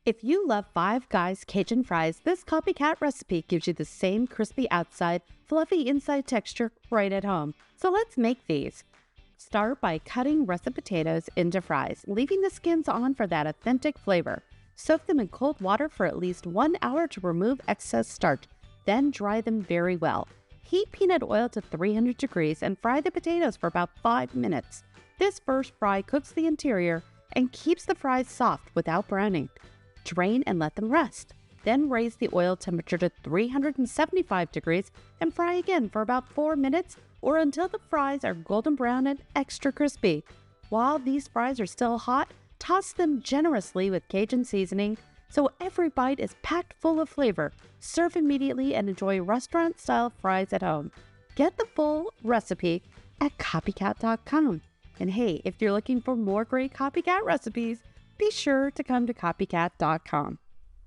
If you love Five Guys Cajun fries, this Copycat recipe gives you the same crispy outside, fluffy inside texture right at home. So let's make these. Start by cutting russet potatoes into fries, leaving the skins on for that authentic flavor. Soak them in cold water for at least 1 hour to remove excess starch, then dry them very well. Heat peanut oil to 300 degrees and fry the potatoes for about 5 minutes. This first fry cooks the interior and keeps the fries soft without browning. Drain and let them rest. Then raise the oil temperature to 375 degrees and fry again for about 4 minutes or until the fries are golden brown and extra crispy. While these fries are still hot, toss them generously with Cajun seasoning so every bite is packed full of flavor. Serve immediately and enjoy restaurant-style fries at home. Get the full recipe at copycat.com. And hey, if you're looking for more great Copycat recipes, be sure to come to copycat.com.